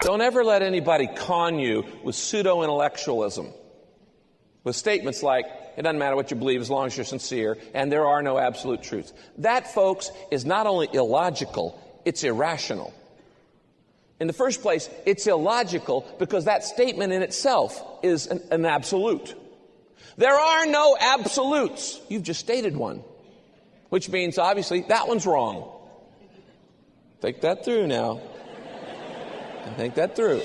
Don't ever let anybody con you with pseudo-intellectualism, with statements like, it doesn't matter what you believe as long as you're sincere, and there are no absolute truths. That, folks, is not only illogical, it's irrational. In the first place, it's illogical because that statement in itself is an absolute. There are no absolutes. You've just stated one, which means, obviously, that one's wrong. Think that through now. Think that through.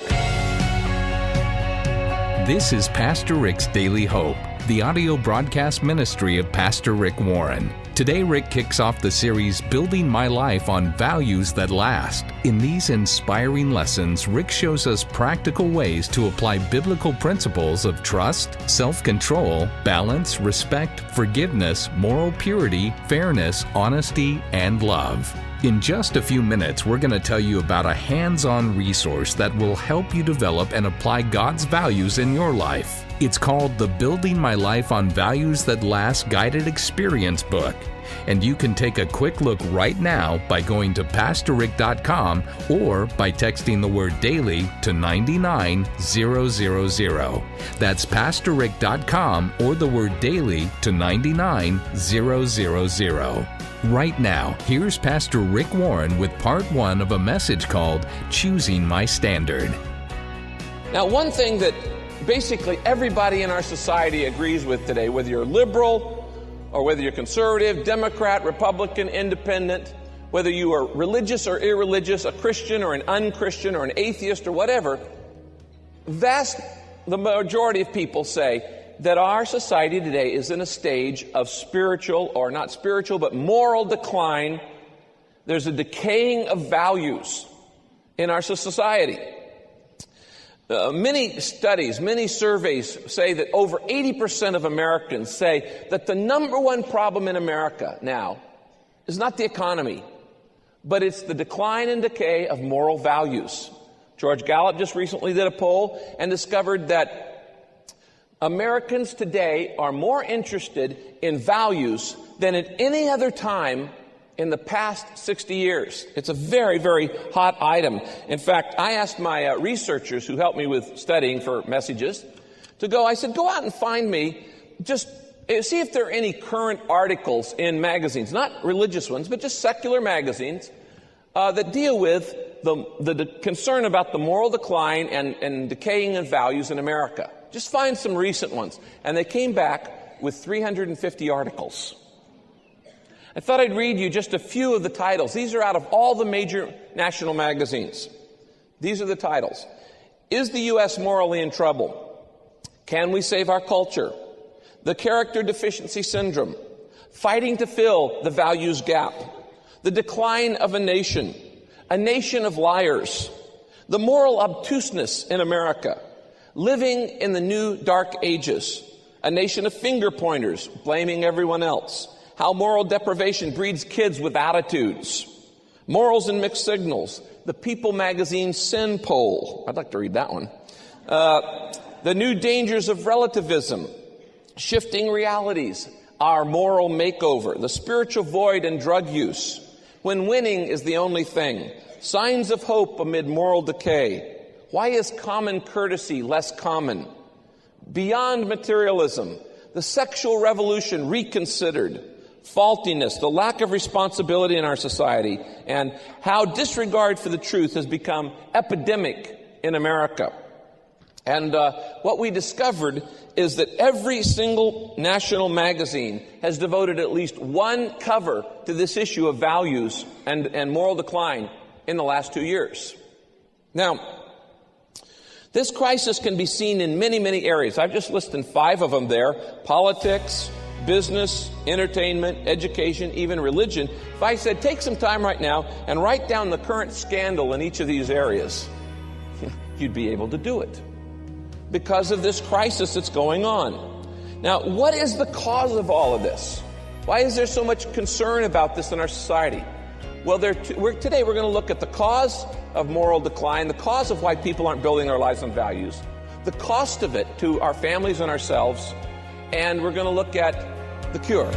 This is Pastor Rick's Daily Hope, the audio broadcast ministry of Pastor Rick Warren. Today, Rick kicks off the series, Building My Life on Values That Last. In these inspiring lessons, Rick shows us practical ways to apply biblical principles of trust, self-control, balance, respect, forgiveness, moral purity, fairness, honesty, and love. In just a few minutes, we're going to tell you about a hands-on resource that will help you develop and apply God's values in your life. It's called the Building My Life on Values That Last Guided Experience book. And you can take a quick look right now by going to PastorRick.com or by texting the word daily to 99000. That's PastorRick.com or the word daily to 99000. Right now, here's Pastor Rick Warren with part 1 of a message called Choosing My Standard. Now, one thing that basically everybody in our society agrees with today, whether you're liberal or whether you're conservative, Democrat, Republican, independent, whether you are religious or irreligious, a Christian or an unchristian or an atheist or whatever, the majority of people say that our society today is in a stage of spiritual, or not spiritual, but moral decline. There's a decaying of values in our society. Many studies, many surveys say that over 80% of Americans say that the number one problem in America now is not the economy, but it's the decline and decay of moral values. George Gallup just recently did a poll and discovered that Americans today are more interested in values than at any other time in the past 60 years. It's a very, very hot item. In fact, I asked my researchers who helped me with studying for messages I said, go out and find me, just see if there are any current articles in magazines, not religious ones, but just secular magazines, that deal with the concern about the moral decline and decaying of values in America. Just find some recent ones. And they came back with 350 articles. I thought I'd read you just a few of the titles. These are out of all the major national magazines. These are the titles. Is the U.S. morally in trouble? Can we save our culture? The character deficiency syndrome. Fighting to fill the values gap. The decline of a nation of liars. The moral obtuseness in America. Living in the new dark ages, a nation of finger pointers, blaming everyone else. How moral deprivation breeds kids with attitudes. Morals and mixed signals. The People magazine Sin Poll. I'd like to read that one. The new dangers of relativism. Shifting realities. Our moral makeover. The spiritual void and drug use. When winning is the only thing. Signs of hope amid moral decay. Why is common courtesy less common? Beyond materialism, the sexual revolution reconsidered, faultiness, the lack of responsibility in our society, and how disregard for the truth has become epidemic in America. And what we discovered is that every single national magazine has devoted at least one cover to this issue of values and moral decline in the last 2 years. Now, this crisis can be seen in many, many areas. I've just listed 5 of them there. Politics, business, entertainment, education, even religion. If I said, take some time right now and write down the current scandal in each of these areas, you'd be able to do it because of this crisis that's going on. Now, what is the cause of all of this? Why is there so much concern about this in our society? Well, today we're going to look at the cause of moral decline, the cause of why people aren't building their lives on values, the cost of it to our families and ourselves, and we're going to look at the cure.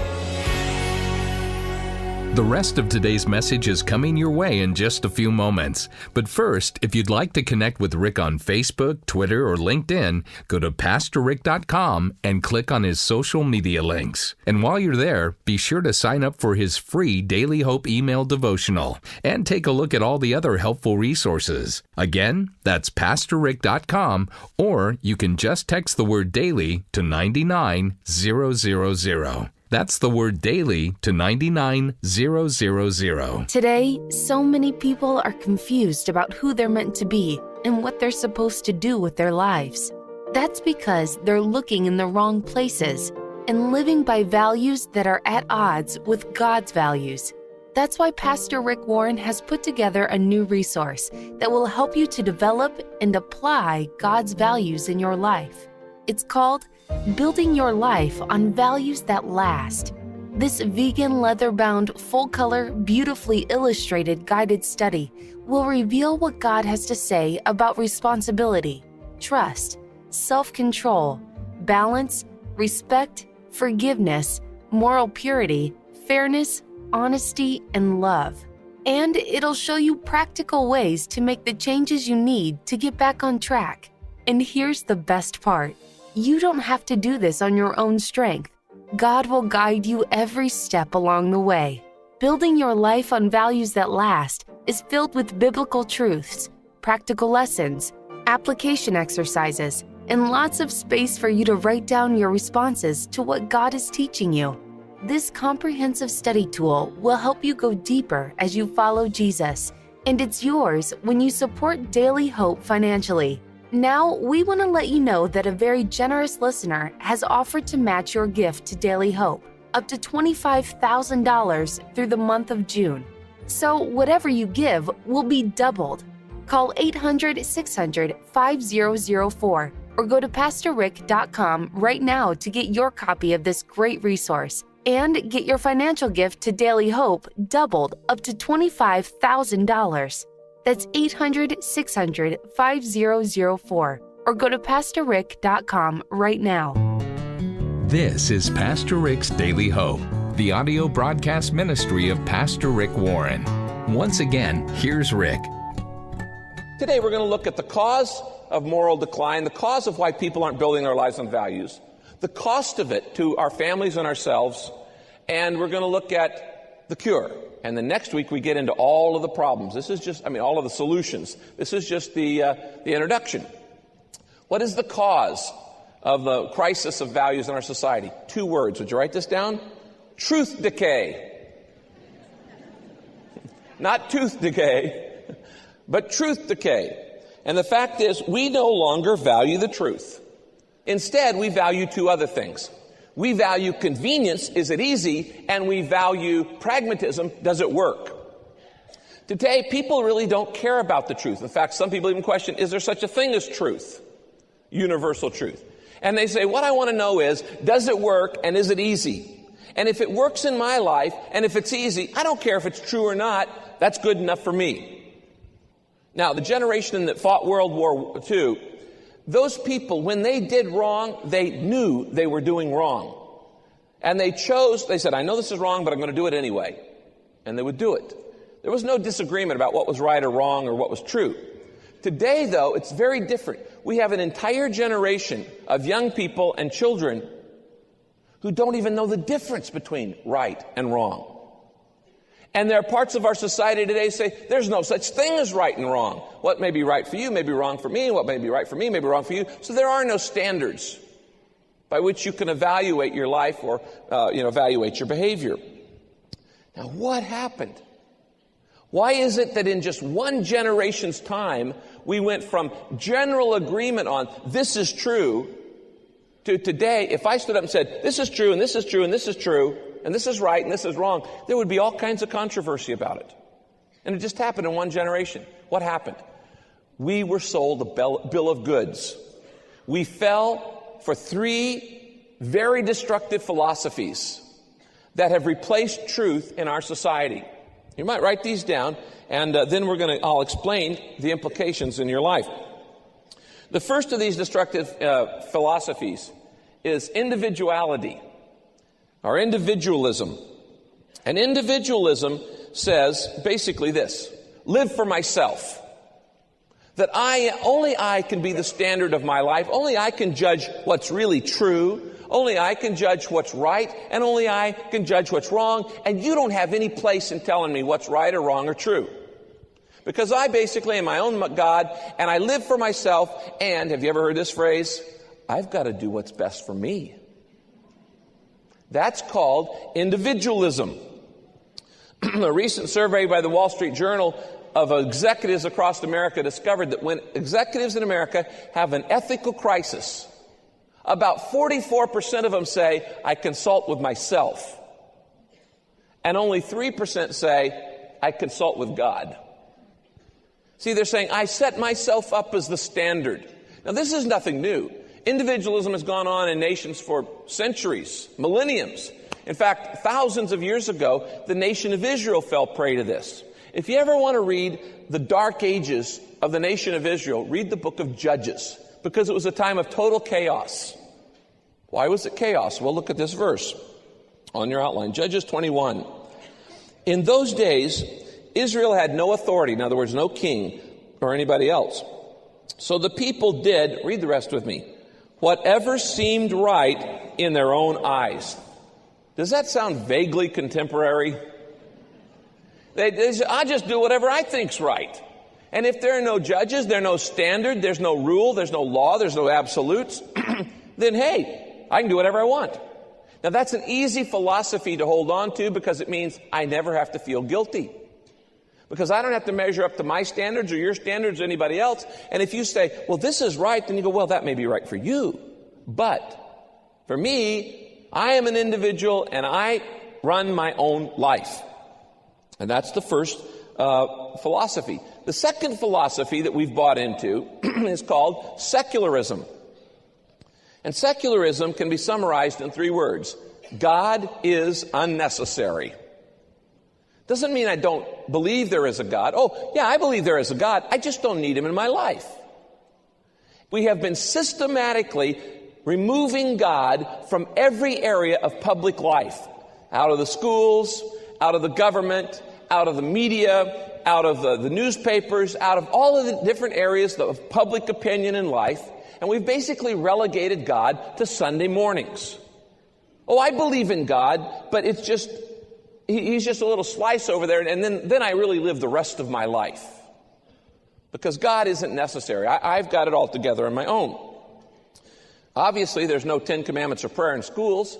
The rest of today's message is coming your way in just a few moments. But first, if you'd like to connect with Rick on Facebook, Twitter, or LinkedIn, go to PastorRick.com and click on his social media links. And while you're there, be sure to sign up for his free Daily Hope email devotional and take a look at all the other helpful resources. Again, that's PastorRick.com, or you can just text the word daily to 99000. That's the word daily to 99000. Today, so many people are confused about who they're meant to be and what they're supposed to do with their lives. That's because they're looking in the wrong places and living by values that are at odds with God's values. That's why Pastor Rick Warren has put together a new resource that will help you to develop and apply God's values in your life. It's called Building Your Life on Values That Last. This vegan leather-bound, full-color, beautifully illustrated guided study will reveal what God has to say about responsibility, trust, self-control, balance, respect, forgiveness, moral purity, fairness, honesty, and love. And it'll show you practical ways to make the changes you need to get back on track. And here's the best part. You don't have to do this on your own strength. God will guide you every step along the way. Building Your Life on Values That Last is filled with biblical truths, practical lessons, application exercises, and lots of space for you to write down your responses to what God is teaching you. This comprehensive study tool will help you go deeper as you follow Jesus, and it's yours when you support Daily Hope financially. Now, we want to let you know that a very generous listener has offered to match your gift to Daily Hope, up to $25,000 through the month of June. So whatever you give will be doubled. Call 800-600-5004 or go to PastorRick.com right now to get your copy of this great resource and get your financial gift to Daily Hope doubled up to $25,000. That's 800-600-5004 or go to PastorRick.com right now. This is Pastor Rick's Daily Hope, the audio broadcast ministry of Pastor Rick Warren. Once again, here's Rick. Today we're going to look at the cause of moral decline, the cause of why people aren't building their lives on values, the cost of it to our families and ourselves, and we're going to look at the cure. And the next week we get into all of the problems. This is just, all of the solutions. This is just the introduction. What is the cause of the crisis of values in our society? 2 words. Would you write this down? Truth decay. Not tooth decay, but truth decay. And the fact is, we no longer value the truth. Instead, we value 2 other things. We value convenience, is it easy, and we value pragmatism, does it work? Today, people really don't care about the truth. In fact, some people even question, is there such a thing as truth? Universal truth. And they say, what I want to know is, does it work and is it easy? And if it works in my life, and if it's easy, I don't care if it's true or not, that's good enough for me. Now, the generation that fought World War II, those people, when they did wrong, they knew they were doing wrong. And they said, I know this is wrong, but I'm going to do it anyway. And they would do it. There was no disagreement about what was right or wrong or what was true. Today, though, it's very different. We have an entire generation of young people and children who don't even know the difference between right and wrong. And there are parts of our society today say, there's no such thing as right and wrong. What may be right for you may be wrong for me. What may be right for me may be wrong for you. So there are no standards by which you can evaluate your life or, evaluate your behavior. Now, what happened? Why is it that in just one generation's time, we went from general agreement on this is true to today, if I stood up and said, this is true and this is true and this is true, and this is right and this is wrong, there would be all kinds of controversy about it. And it just happened in one generation. What happened? We were sold a bill of goods. We fell for 3 very destructive philosophies that have replaced truth in our society. You might write these down, and then I'll explain the implications in your life. The first of these destructive philosophies is individuality, or individualism. And individualism says basically this: live for myself. That only I can be the standard of my life. Only I can judge what's really true. Only I can judge what's right. And only I can judge what's wrong. And you don't have any place in telling me what's right or wrong or true. Because I basically am my own God, and I live for myself. And have you ever heard this phrase? I've got to do what's best for me. That's called individualism. A recent survey by the Wall Street Journal of executives across America discovered that when executives in America have an ethical crisis, about 44% of them say, I consult with myself. And only 3% say, I consult with God. See, they're saying, I set myself up as the standard. Now, this is nothing new. Individualism has gone on in nations for centuries, millenniums. In fact, thousands of years ago, the nation of Israel fell prey to this. If you ever want to read the dark ages of the nation of Israel, read the book of Judges, because it was a time of total chaos. Why was it chaos? Well, look at this verse on your outline. Judges 21. In those days, Israel had no authority, in other words, no king or anybody else. So the people did, read the rest with me, whatever seemed right in their own eyes. Does that sound vaguely contemporary? I just do whatever I think's right. And if there are no judges, there's no standard, there's no rule, there's no law, there's no absolutes, then hey, I can do whatever I want. Now that's an easy philosophy to hold on to because it means I never have to feel guilty. Because I don't have to measure up to my standards or your standards or anybody else. And if you say, well, this is right, then you go, well, that may be right for you. But for me, I am an individual and I run my own life. And that's the first philosophy. The second philosophy that we've bought into is called secularism. And secularism can be summarized in 3 words. God is unnecessary. Doesn't mean I don't believe there is a God. Oh, yeah, I believe there is a God. I just don't need him in my life. We have been systematically removing God from every area of public life. Out of the schools, out of the government, out of the media, out of the newspapers, out of all of the different areas of public opinion in life. And we've basically relegated God to Sunday mornings. Oh, I believe in God, but it's just, he's just a little slice over there, and then I really live the rest of my life. Because God isn't necessary. I've got it all together on my own. Obviously, there's no 10 Commandments or prayer in schools.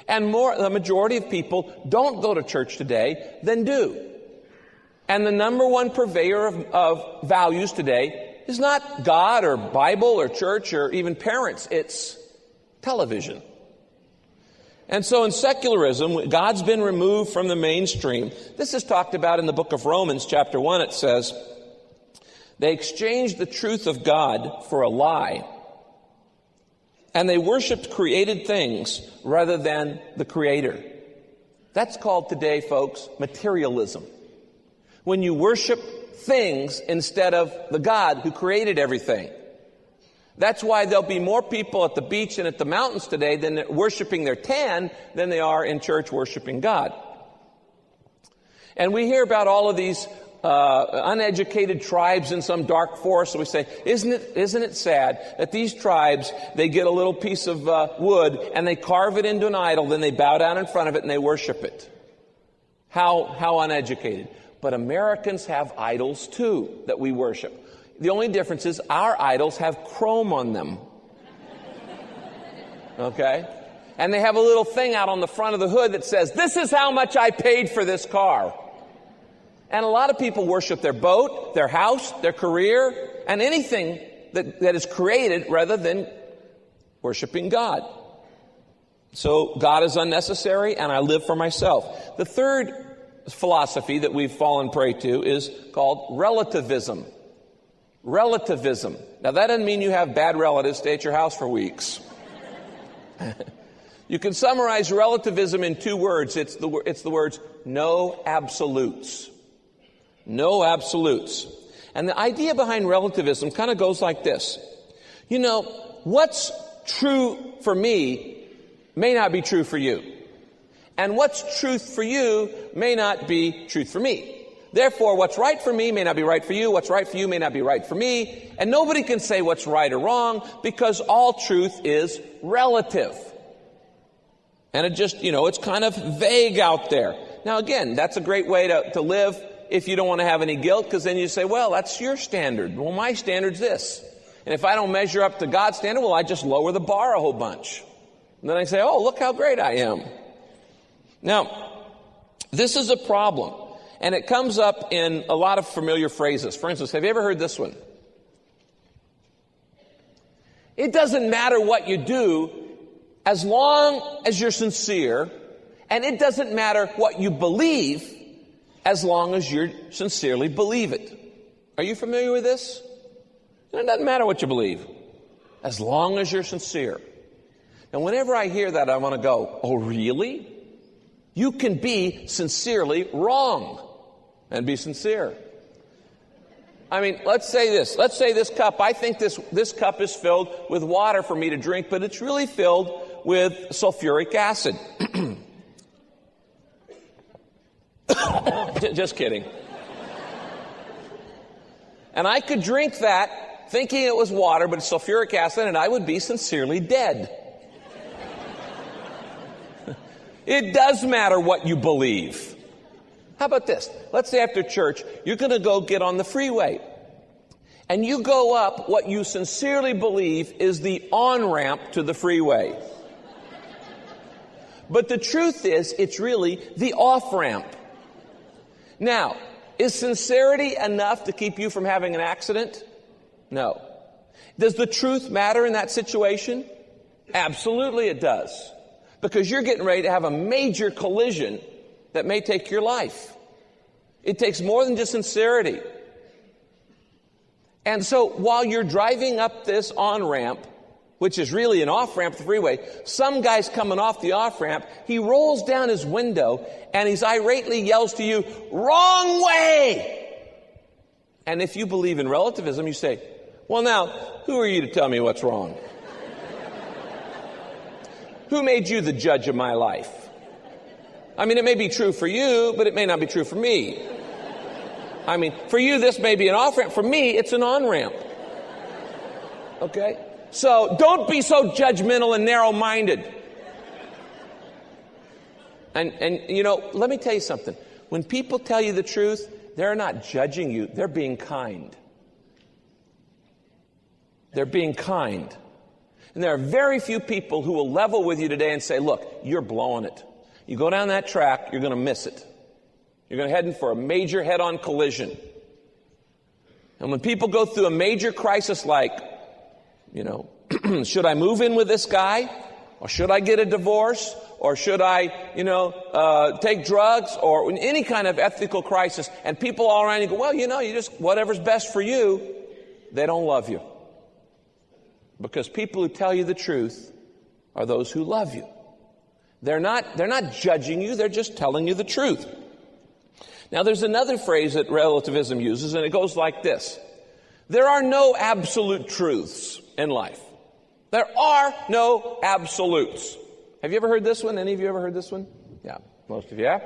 And the majority of people don't go to church today than do. And the number one purveyor of values today is not God or Bible or church or even parents. It's television. And so in secularism, God's been removed from the mainstream. This is talked about in the book of Romans, chapter 1. It says, they exchanged the truth of God for a lie. And they worshiped created things rather than the Creator. That's called today, folks, materialism. When you worship things instead of the God who created everything. That's why there'll be more people at the beach and at the mountains today than worshiping their tan than they are in church worshiping God. And we hear about all of these uneducated tribes in some dark forest. So we say, isn't it sad that these tribes, they get a little piece of wood and they carve it into an idol, then they bow down in front of it and they worship it. How uneducated. But Americans have idols too that we worship. The only difference is our idols have chrome on them. Okay? And they have a little thing out on the front of the hood that says, this is how much I paid for this car. And a lot of people worship their boat, their house, their career, and anything that is created rather than worshiping God. So God is unnecessary and I live for myself. The third philosophy that we've fallen prey to is called relativism. Relativism. Now that doesn't mean you have bad relatives stay at your house for weeks. You can summarize relativism in 2 words. It's the words no absolutes. No absolutes. And the idea behind relativism kind of goes like this. You know, what's true for me may not be true for you. And what's truth for you may not be truth for me. Therefore, what's right for me may not be right for you. What's right for you may not be right for me. And nobody can say what's right or wrong because all truth is relative. And it just, it's kind of vague out there. Now, again, that's a great way to live if you don't want to have any guilt, because then you say, well, that's your standard. Well, my standard's this. And if I don't measure up to God's standard, well, I just lower the bar a whole bunch. And then I say, oh, look how great I am. Now, this is a problem, and it comes up in a lot of familiar phrases. For instance, have you ever heard this one? It doesn't matter what you do as long as you're sincere, and it doesn't matter what you believe as long as you sincerely believe it. Are you familiar with this? It doesn't matter what you believe as long as you're sincere. And whenever I hear that, I want to go, oh, really? You can be sincerely wrong and be sincere. I mean, let's say this. Let's say this cup, I think this cup is filled with water for me to drink, but it's really filled with sulfuric acid. Just kidding. And I could drink that thinking it was water, but it's sulfuric acid, and I would be sincerely dead. It does matter what you believe. How about this? Let's say after church, you're going to go get on the freeway. And you go up what you sincerely believe is the on-ramp to the freeway. But the truth is, it's really the off-ramp. Now, is sincerity enough to keep you from having an accident? No. Does the truth matter in that situation? Absolutely it does. Because you're getting ready to have a major collision that may take your life. It takes more than just sincerity. And so while you're driving up this on-ramp, which is really an off-ramp to the freeway, some guy's coming off the off-ramp, he rolls down his window and he irately yells to you, "Wrong way!" And if you believe in relativism, you say, well, now, who are you to tell me what's wrong? Who made you the judge of my life? I mean, it may be true for you, but it may not be true for me. I mean, for you, this may be an off-ramp. For me, it's an on-ramp. Okay? So don't be so judgmental and narrow-minded. And let me tell you something. When people tell you the truth, they're not judging you. They're being kind. They're being kind. And there are very few people who will level with you today and say, look, you're blowing it. You go down that track, you're going to miss it. You're going to head in for a major head-on collision. And when people go through a major crisis like, should I move in with this guy? Or should I get a divorce? Or should I, take drugs? Or any kind of ethical crisis. And people all around you go, well, you just, whatever's best for you. They don't love you. Because people who tell you the truth are those who love you. They're not judging you, they're just telling you the truth. Now there's another phrase that relativism uses, and it goes like this. There are no absolute truths in life. There are no absolutes. Have you ever heard this one? Any of you ever heard this one? Yeah, most of you have.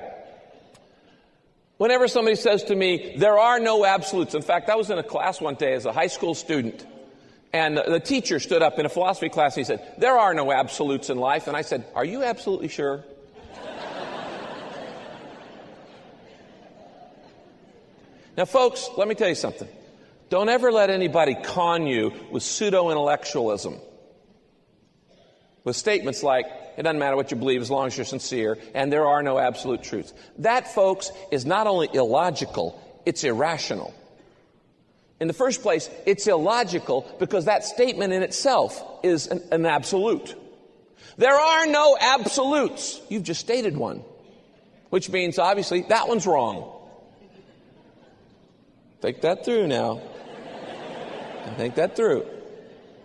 Whenever somebody says to me, there are no absolutes. In fact, I was in a class one day as a high school student. And the teacher stood up in a philosophy class and he said, there are no absolutes in life. And I said, are you absolutely sure? Now, folks, let me tell you something. Don't ever let anybody con you with pseudo-intellectualism. With statements like, it doesn't matter what you believe as long as you're sincere, and there are no absolute truths. That, folks, is not only illogical, it's irrational. In the first place, it's illogical because that statement in itself is an absolute. There are no absolutes. You've just stated one, which means, obviously, that one's wrong. Think that through now. Think that through.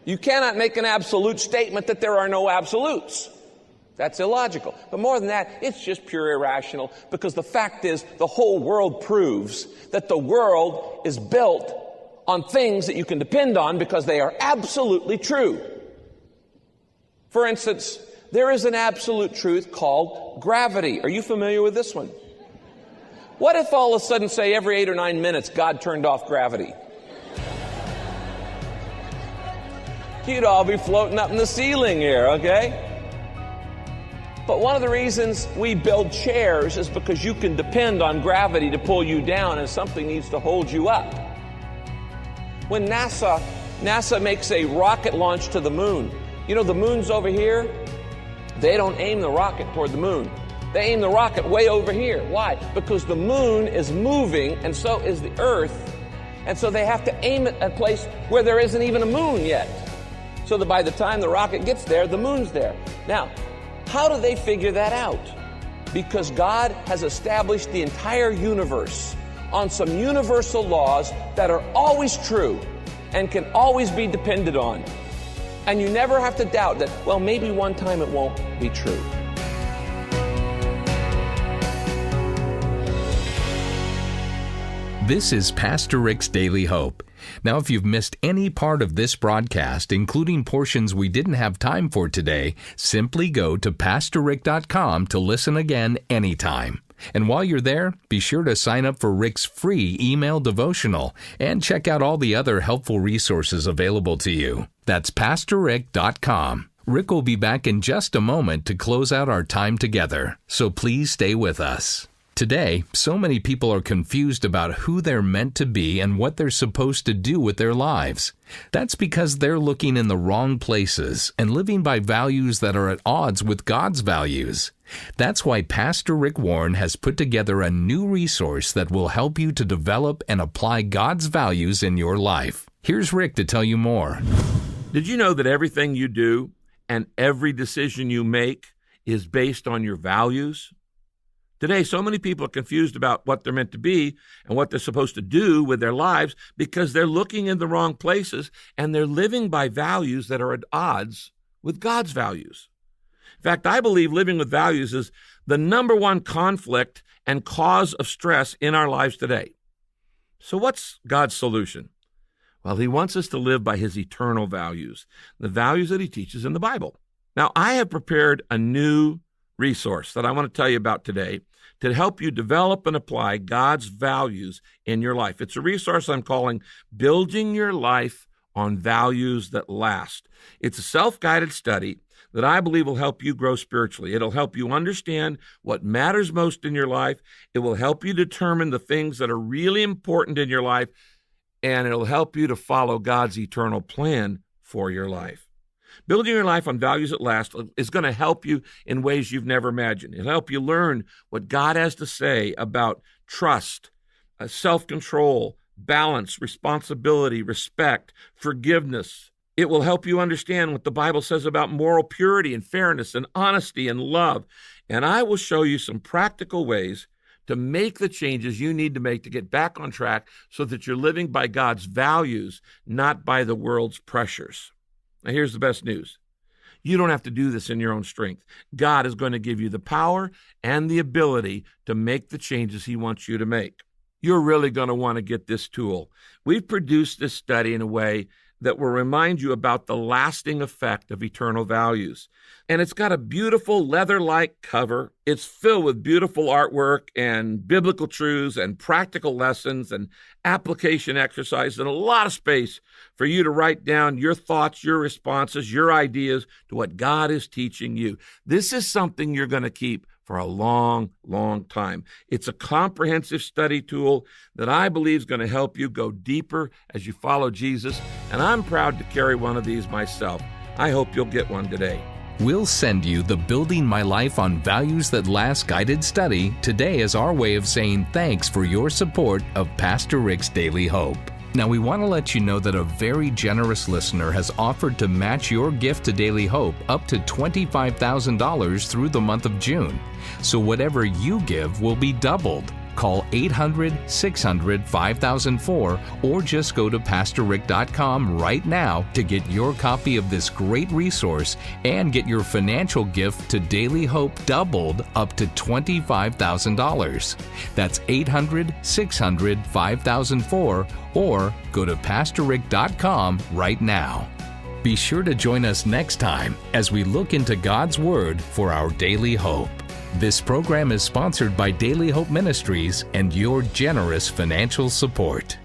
You cannot make an absolute statement that there are no absolutes. That's illogical. But more than that, it's just pure irrational because the fact is the whole world proves that the world is built on things that you can depend on because they are absolutely true. For instance, there is an absolute truth called gravity. Are you familiar with this one? What if all of a sudden, say every 8 or 9 minutes, God turned off gravity? You'd all be floating up in the ceiling here, okay? But one of the reasons we build chairs is because you can depend on gravity to pull you down and something needs to hold you up. When NASA makes a rocket launch to the moon, you know the moon's over here? They don't aim the rocket toward the moon. They aim the rocket way over here. Why? Because the moon is moving and so is the Earth. And so they have to aim it at a place where there isn't even a moon yet. So that by the time the rocket gets there, the moon's there. Now, how do they figure that out? Because God has established the entire universe on some universal laws that are always true and can always be depended on. And you never have to doubt that, well, maybe one time it won't be true. This is Pastor Rick's Daily Hope. Now, if you've missed any part of this broadcast, including portions we didn't have time for today, simply go to PastorRick.com to listen again anytime. And while you're there, be sure to sign up for Rick's free email devotional and check out all the other helpful resources available to you. That's PastorRick.com. Rick will be back in just a moment to close out our time together, so please stay with us. Today, so many people are confused about who they're meant to be and what they're supposed to do with their lives. That's because they're looking in the wrong places and living by values that are at odds with God's values. That's why Pastor Rick Warren has put together a new resource that will help you to develop and apply God's values in your life. Here's Rick to tell you more. Did you know that everything you do and every decision you make is based on your values? Today, so many people are confused about what they're meant to be and what they're supposed to do with their lives because they're looking in the wrong places and they're living by values that are at odds with God's values. In fact, I believe living with values is the number one conflict and cause of stress in our lives today. So what's God's solution? Well, He wants us to live by His eternal values, the values that He teaches in the Bible. Now, I have prepared a new resource that I want to tell you about today to help you develop and apply God's values in your life. It's a resource I'm calling Building Your Life on Values That Last. It's a self-guided study that I believe will help you grow spiritually. It'll help you understand what matters most in your life. It will help you determine the things that are really important in your life, and it'll help you to follow God's eternal plan for your life. Building your life on values that last is going to help you in ways you've never imagined. It'll help you learn what God has to say about trust, self-control, balance, responsibility, respect, forgiveness. It will help you understand what the Bible says about moral purity and fairness and honesty and love. And I will show you some practical ways to make the changes you need to make to get back on track so that you're living by God's values, not by the world's pressures. Now, here's the best news. You don't have to do this in your own strength. God is going to give you the power and the ability to make the changes He wants you to make. You're really going to want to get this tool. We've produced this study in a way that will remind you about the lasting effect of eternal values. And it's got a beautiful leather-like cover. It's filled with beautiful artwork and biblical truths and practical lessons and application exercises and a lot of space for you to write down your thoughts, your responses, your ideas to what God is teaching you. This is something you're going to keep for a long, long time. It's a comprehensive study tool that I believe is going to help you go deeper as you follow Jesus, and I'm proud to carry one of these myself. I hope you'll get one today. We'll send you the Building My Life on Values That Last guided study today as our way of saying thanks for your support of Pastor Rick's Daily Hope. Now, we want to let you know that a very generous listener has offered to match your gift to Daily Hope up to $25,000 through the month of June. So whatever you give will be doubled. Call 800-600-5004 or just go to PastorRick.com right now to get your copy of this great resource and get your financial gift to Daily Hope doubled up to $25,000. That's 800-600-5004 or go to PastorRick.com right now. Be sure to join us next time as we look into God's Word for our daily hope. This program is sponsored by Daily Hope Ministries and your generous financial support.